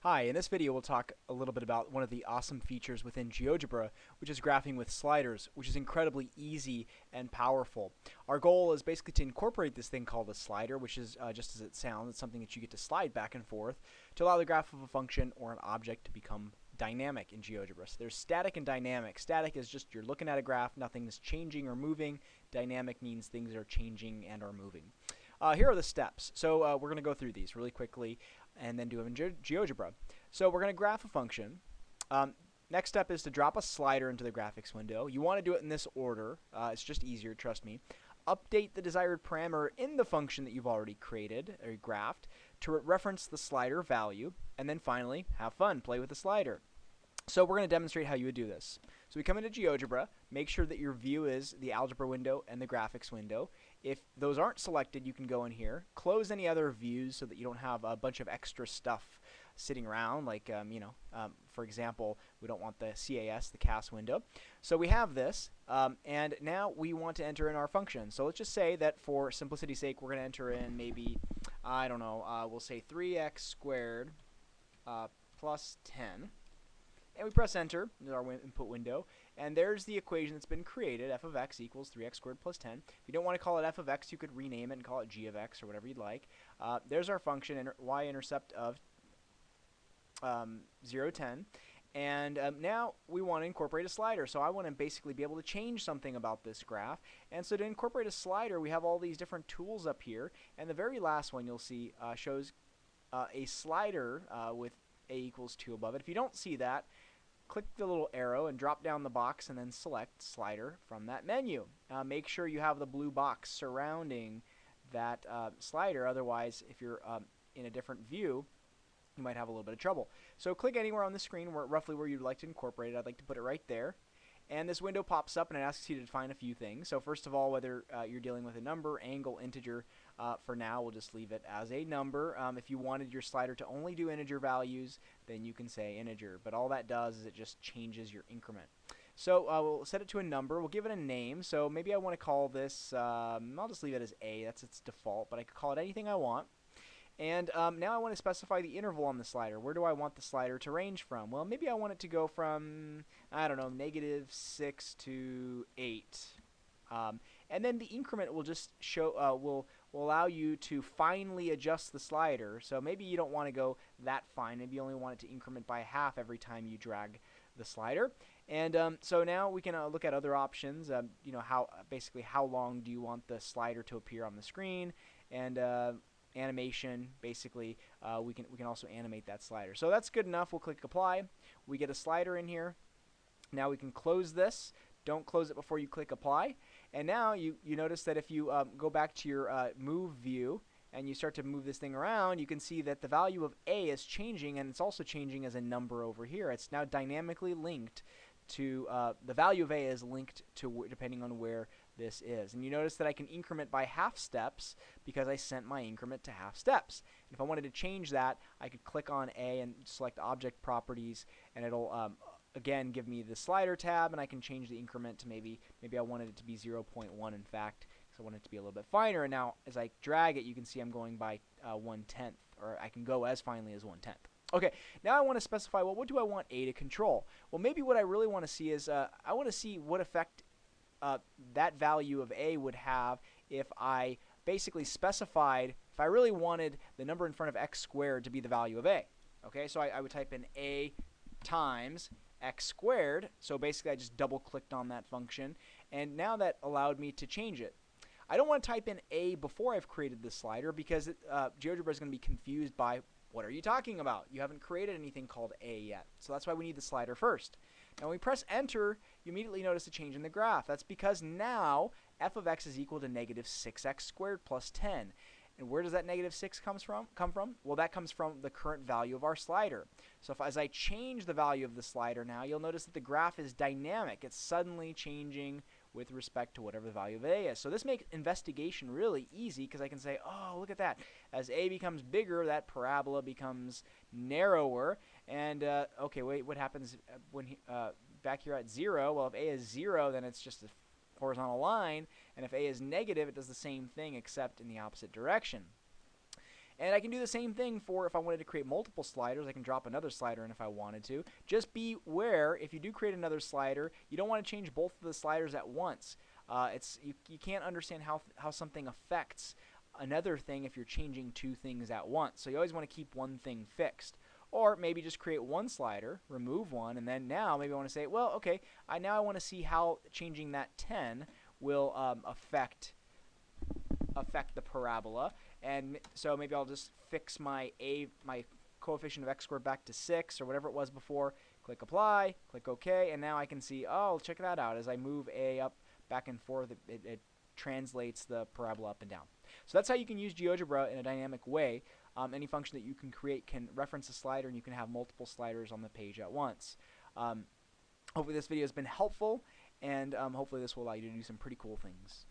Hi, in this video we'll talk a little bit about one of the awesome features within GeoGebra, which is graphing with sliders, which is incredibly easy and powerful. Our goal is basically to incorporate this thing called a slider, which is just as it sounds, it's something that you get to slide back and forth to allow the graph of a function or an object to become dynamic in GeoGebra. So there's static and dynamic. Static is just you're looking at a graph, nothing is changing or moving. Dynamic means things are changing and are moving. Here are the steps. So we're going to go through these really quickly and then do them in GeoGebra. So we're going to graph a function. Next step is to drop a slider into the graphics window. You want to do it in this order. It's just easier, trust me. Update the desired parameter in the function that you've already created or graphed to reference the slider value. And then finally, have fun, play with the slider. So we're going to demonstrate how you would do this. So we come into GeoGebra, make sure that your view is the algebra window and the graphics window. If those aren't selected, you can go in here, close any other views so that you don't have a bunch of extra stuff sitting around, like, for example, we don't want the CAS, the CAS window. So we have this, and now we want to enter in our function. So let's just say that for simplicity's sake, we're going to enter in maybe, I don't know, we'll say 3x squared plus 10. And we press enter in our input window, and there's the equation that's been created, f of x equals 3x squared plus 10. If you don't want to call it f of x, you could rename it and call it g of x or whatever you'd like. There's our function, y-intercept of 0, 10. And now we want to incorporate a slider. So I want to basically be able to change something about this graph. And so to incorporate a slider, we have all these different tools up here. And the very last one you'll see shows a slider with a equals 2 above it. If you don't see that, click the little arrow and drop down the box and then select slider from that menu. Make sure you have the blue box surrounding that slider. Otherwise, if you're in a different view, you might have a little bit of trouble. So click anywhere on the screen roughly where you'd like to incorporate it. I'd like to put it right there. And this window pops up and it asks you to define a few things. So first of all, whether you're dealing with a number, angle, integer. For now, we'll just leave it as a number. If you wanted your slider to only do integer values, then you can say integer. But all that does is it just changes your increment. So we'll set it to a number. We'll give it a name. So maybe I want to call this, I'll just leave it as A. That's its default, but I could call it anything I want. And now I want to specify the interval on the slider. Where do I want the slider to range from? Well, maybe I want it to go from, I don't know, -6 to 8. And then the increment will just show, will allow you to finely adjust the slider. So maybe you don't want to go that fine. Maybe you only want it to increment by half every time you drag the slider. And so now we can look at other options. Basically how long do you want the slider to appear on the screen? And animation, basically, we can also animate that slider. So that's good enough. We'll click apply. We get a slider in here. Now we can close this. Don't close it before you click apply. And now you notice that if you go back to your move view and you start to move this thing around, you can see that the value of A is changing, and it's also changing as a number over here. It's now dynamically linked to the value of A is linked to depending on where this is. And you notice that I can increment by half steps because I sent my increment to half steps. And if I wanted to change that, I could click on A and select object properties, and it'll again give me the slider tab, and I can change the increment to maybe I wanted it to be 0.1 in fact, because I want it to be a little bit finer. And now as I drag it, you can see I'm going by 1/10, or I can go as finely as 1/10. Okay, now I want to specify, well, what do I want A to control? Well, maybe what I really want to see is I want to see what effect that value of A would have if I basically specified, if I really wanted the number in front of x squared to be the value of A. Okay, so I would type in A times x squared. So basically I just double clicked on that function, and now that allowed me to change it. I don't want to type in A before I've created this slider because GeoGebra is going to be confused by, what are you talking about? You haven't created anything called A yet. So that's why we need the slider first. Now when we press enter, you immediately notice a change in the graph. That's because now f of x is equal to -6x squared plus 10. And where does that -6 come from? Well, that comes from the current value of our slider. So as I change the value of the slider now, you'll notice that the graph is dynamic. It's suddenly changing with respect to whatever the value of A is. So this makes investigation really easy because I can say, oh, look at that. As A becomes bigger, that parabola becomes narrower. And, okay, wait, what happens when back here at 0? Well, if A is 0, then it's just a horizontal line. And if A is negative, it does the same thing except in the opposite direction. And I can do the same thing for if I wanted to create multiple sliders. I can drop another slider in if I wanted to. Just beware, if you do create another slider, you don't want to change both of the sliders at once. You can't understand how something affects another thing if you're changing two things at once. So you always want to keep one thing fixed. Or maybe just create one slider, remove one, and then now maybe I want to say, well, okay, now I want to see how changing that 10 will affect the parabola. And so maybe I'll just fix my coefficient of x squared back to 6 or whatever it was before. Click apply, click OK, and now I can see, oh, check that out. As I move a up back and forth, it translates the parabola up and down. So that's how you can use GeoGebra in a dynamic way. Any function that you can create can reference a slider, and you can have multiple sliders on the page at once. Hopefully this video has been helpful, and hopefully this will allow you to do some pretty cool things.